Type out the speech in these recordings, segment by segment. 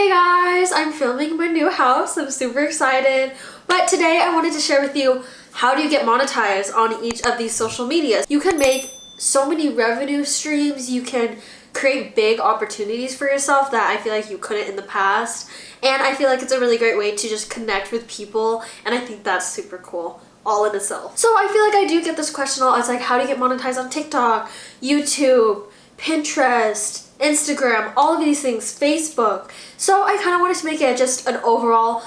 Hey guys, I'm filming my new house. I'm super excited. But today I wanted to share with you how do you get monetized on each of these social medias. You can make so many revenue streams. You can create big opportunities for yourself that I feel like you couldn't in the past. And I feel like it's a really great way to just connect with people. And I think that's super cool all in itself. So I feel like I do get this question a lot. It's like, how do you get monetized on TikTok, YouTube, Pinterest, Instagram, all of these things, Facebook. So I kind of wanted to make it just an overall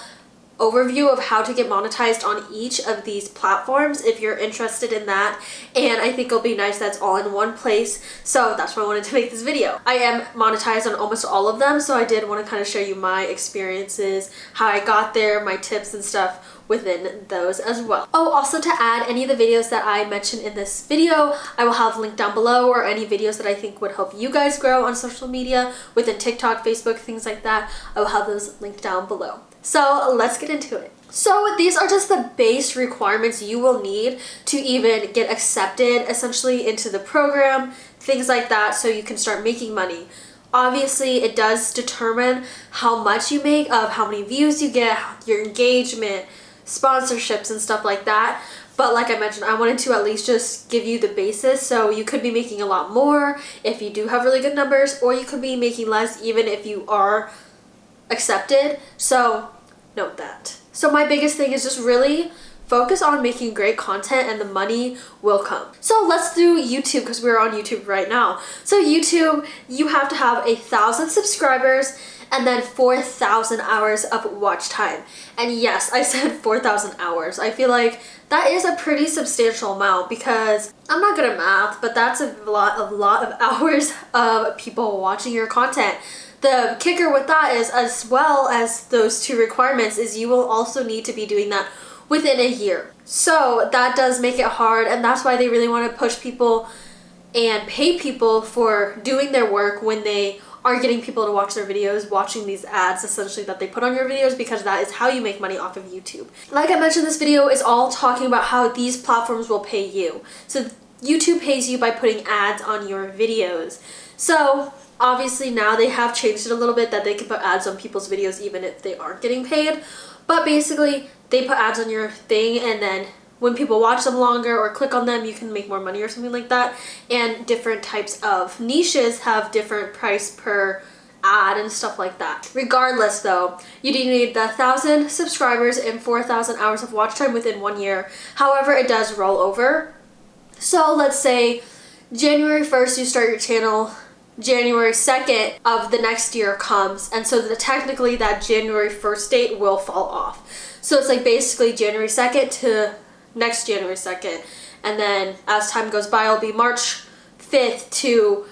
overview of how to get monetized on each of these platforms if you're interested in that. And I think it'll be nice that's all in one place. So that's why I wanted to make this video. I am monetized on almost all of them, so I did want to kind of show you my experiences, how I got there, my tips and stuff within those as well. Oh, also to add, any of the videos that I mentioned in this video, I will have linked down below, or any videos that I think would help you guys grow on social media within TikTok, Facebook, things like that. I will have those linked down below. So let's get into it. So these are just the base requirements you will need to even get accepted essentially into the program, things like that, so you can start making money. Obviously, it does determine how much you make, of how many views you get, your engagement, sponsorships and stuff like that. But like I mentioned, I wanted to at least just give you the basis, so you could be making a lot more if you do have really good numbers, or you could be making less even if you are accepted. So note that. So my biggest thing is just really focus on making great content and the money will come. So let's do YouTube, because we're on YouTube right now. So YouTube, you have to have 1,000 subscribers and then 4,000 hours of watch time. And yes, I said 4,000 hours. I feel like that is a pretty substantial amount, because I'm not good at math, but that's a lot of hours of people watching your content. The kicker with that is, as well as those two requirements, is you will also need to be doing that within a year. So that does make it hard, and that's why they really want to push people and pay people for doing their work when they are getting people to watch their videos, watching these ads essentially that they put on your videos, because that is how you make money off of YouTube. Like I mentioned, this video is all talking about how these platforms will pay you. So YouTube pays you by putting ads on your videos. So obviously now they have changed it a little bit that they can put ads on people's videos even if they aren't getting paid. But basically they put ads on your thing, and then when people watch them longer or click on them, you can make more money or something like that. And different types of niches have different price per ad and stuff like that. Regardless though, you do need the 1,000 subscribers and 4,000 hours of watch time within 1 year. However, it does roll over. So let's say January 1st you start your channel, January 2nd of the next year comes, and so technically that January 1st date will fall off. So it's like basically January 2nd to next January 2nd, and then as time goes by, it'll be March 5th to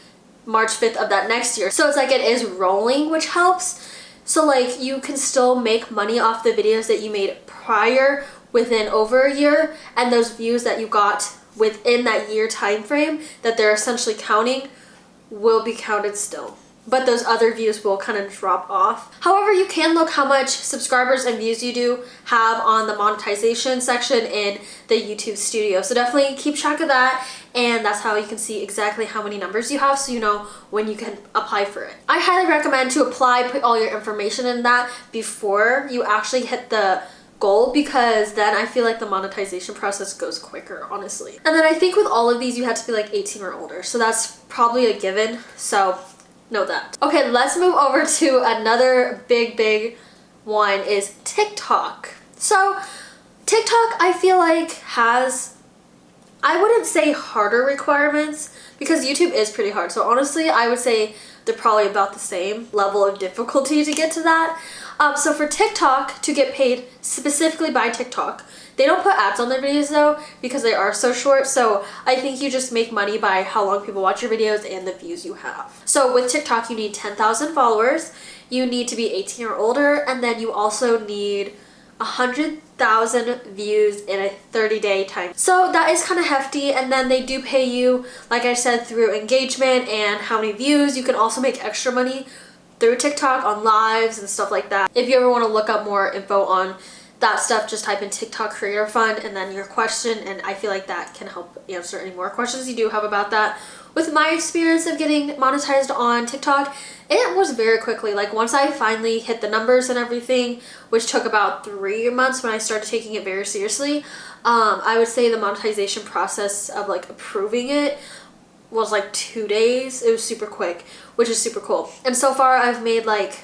March 5th of that next year. So it's like it is rolling, which helps. So like you can still make money off the videos that you made prior within over a year, and those views that you got within that year time frame that they're essentially counting will be counted still. But those other views will kind of drop off. However, you can look how much subscribers and views you do have on the monetization section in the YouTube studio. So definitely keep track of that, and that's how you can see exactly how many numbers you have, so you know when you can apply for it. I highly recommend to apply, put all your information in that before you actually hit the goal, because then I feel like the monetization process goes quicker, honestly. And then I think with all of these you have to be like 18 or older, so that's probably a given. So know that. Okay, let's move over to another big one, is TikTok. So TikTok, I feel like has, I wouldn't say harder requirements, because YouTube is pretty hard. So honestly, I would say they're probably about the same level of difficulty to get to that. So for TikTok, to get paid specifically by TikTok, they don't put ads on their videos though, because they are so short. So I think you just make money by how long people watch your videos and the views you have. So with TikTok, you need 10,000 followers, you need to be 18 or older, and then you also need 100,000 views in a 30-day time. So that is kind of hefty, and then they do pay you, like I said, through engagement and how many views. You can also make extra money through TikTok on lives and stuff like that. If you ever want to look up more info on that stuff, just type in TikTok Creator Fund and then your question, and I feel like that can help answer any more questions you do have about that. with my experience of getting monetized on TikTok, it was very quickly. Like once I finally hit the numbers and everything, which took about 3 months when I started taking it very seriously, I would say the monetization process of like approving it was like 2 days. It was super quick, which is super cool. And so far I've made like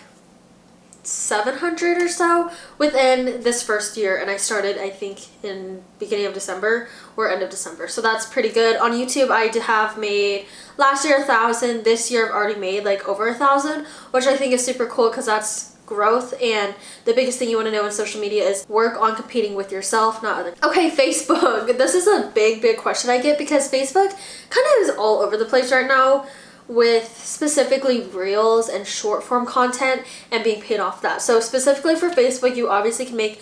700 or so within this first year, and I started I think in beginning of December or end of December, so that's pretty good. On YouTube I have made last year 1,000. This year I've already made like over 1,000, which I think is super cool because that's growth, and the biggest thing you want to know in social media is work on competing with yourself, not others. Okay, Facebook. This is a big question I get because Facebook kind of is all over the place right now with specifically reels and short form content and being paid off that. So specifically for Facebook, you obviously can make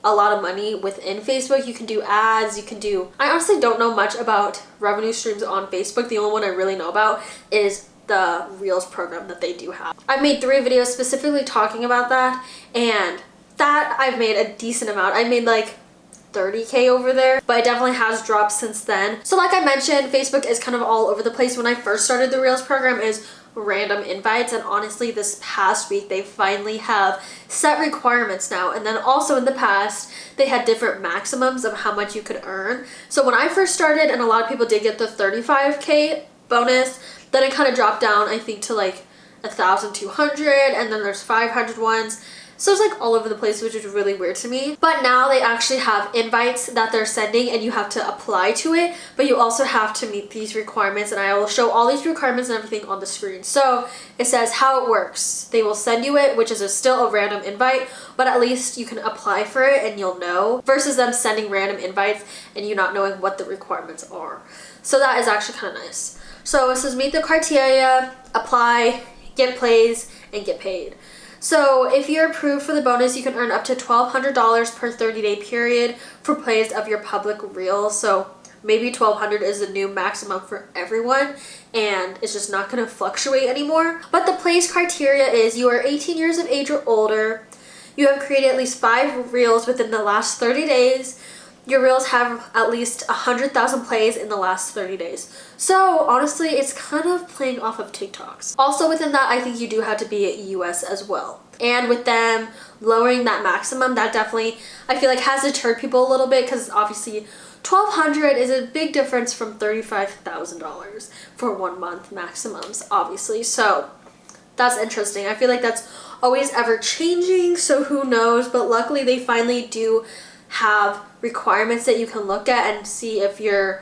a lot of money within Facebook. You can do ads, you can do, I honestly don't know much about revenue streams on Facebook. The only one I really know about is the Reels program that they do have. I've made 3 videos specifically talking about that, and that I've made a decent amount. I made like 30K over there, but it definitely has dropped since then. So like I mentioned, Facebook is kind of all over the place. When I first started the Reels program is random invites, and honestly this past week they finally have set requirements now, and then also in the past they had different maximums of how much you could earn. So when I first started, and a lot of people did get the 35K bonus, then it kind of dropped down I think to like 1,200, and then there's 500 ones. So it's like all over the place, which is really weird to me. But now they actually have invites that they're sending and you have to apply to it, but you also have to meet these requirements, and I will show all these requirements and everything on the screen. So it says how it works. They will send you it, which is still a random invite, but at least you can apply for it and you'll know, versus them sending random invites and you not knowing what the requirements are. So that is actually kind of nice. So it says meet the criteria, apply, get plays, and get paid. So if you're approved for the bonus, you can earn up to $1,200 per 30-day period for plays of your public reel. So maybe $1,200 is the new maximum for everyone, and it's just not going to fluctuate anymore. But the plays criteria is you are 18 years of age or older, you have created at least 5 reels within the last 30 days, your reels have at least 100,000 plays in the last 30 days. So honestly, it's kind of playing off of TikToks. Also within that, I think you do have to be US as well. And with them lowering that maximum, that definitely, I feel like has deterred people a little bit, because obviously $1,200 is a big difference from $35,000 for 1 month maximums, obviously. So that's interesting. I feel like that's always ever changing, so who knows, but luckily they finally do have requirements that you can look at and see if your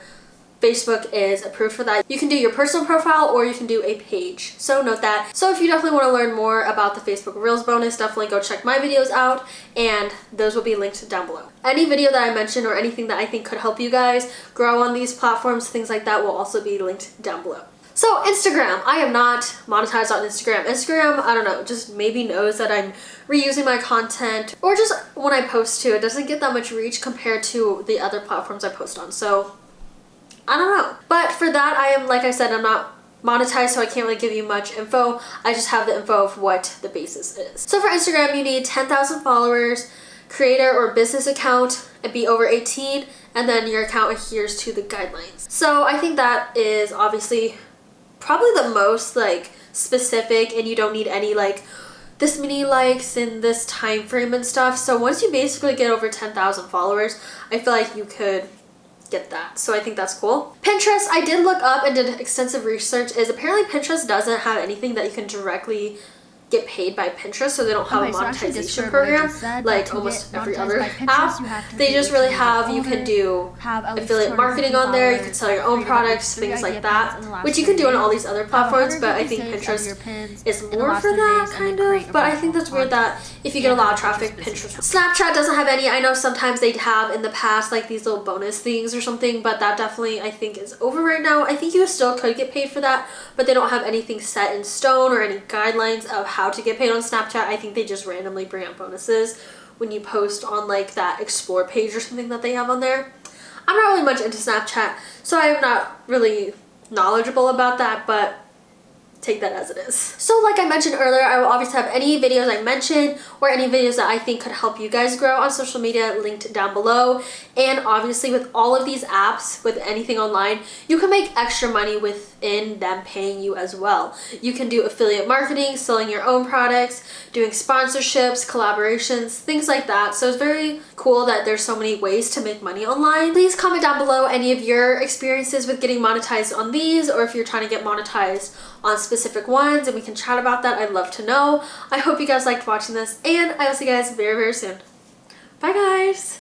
Facebook is approved for that. You can do your personal profile or you can do a page, so note that. So if you definitely want to learn more about the Facebook Reels bonus, definitely go check my videos out, and those will be linked down below. Any video that I mentioned or anything that I think could help you guys grow on these platforms, things like that, will also be linked down below. So Instagram, I am not monetized on Instagram. Instagram, I don't know, just maybe knows that I'm reusing my content, or just when I post to, it doesn't get that much reach compared to the other platforms I post on. So I don't know. But for that, I am, like I said, I'm not monetized, so I can't really give you much info. I just have the info of what the basis is. So for Instagram, you need 10,000 followers, creator or business account, and be over 18, and then your account adheres to the guidelines. So I think that is obviously probably the most like specific, and you don't need any like this many likes in this time frame and stuff. So once you basically get over 10,000 followers, I feel like you could get that. So I think that's cool. Pinterest, I did look up and did extensive research, is apparently Pinterest doesn't have anything that you can directly get paid by Pinterest, so they don't have a monetization program like almost every other app. They just really have, you can do affiliate marketing on there, you can sell your own products, things like that, which you can do on all these other platforms, but I think Pinterest is more for that kind of. But I think that's weird that if you get a lot of traffic, Pinterest. Snapchat doesn't have any. I know sometimes they'd have in the past like these little bonus things or something, but that definitely I think is over right now. I think you still could get paid for that, but they don't have anything set in stone or any guidelines of how to get paid on Snapchat. I think they just randomly bring up bonuses when you post on like that explore page or something that they have on there. I'm not really much into Snapchat, so I'm not really knowledgeable about that, but take that as it is. So like I mentioned earlier, I will obviously have any videos I mentioned or any videos that I think could help you guys grow on social media linked down below. And obviously with all of these apps, with anything online, you can make extra money with in them paying you as well. You can do affiliate marketing, selling your own products, doing sponsorships, collaborations, things like that. So it's very cool that there's so many ways to make money online. Please comment down below any of your experiences with getting monetized on these, or if you're trying to get monetized on specific ones, and we can chat about that. I'd love to know. I hope you guys liked watching this, and I will see you guys very, very soon. Bye guys!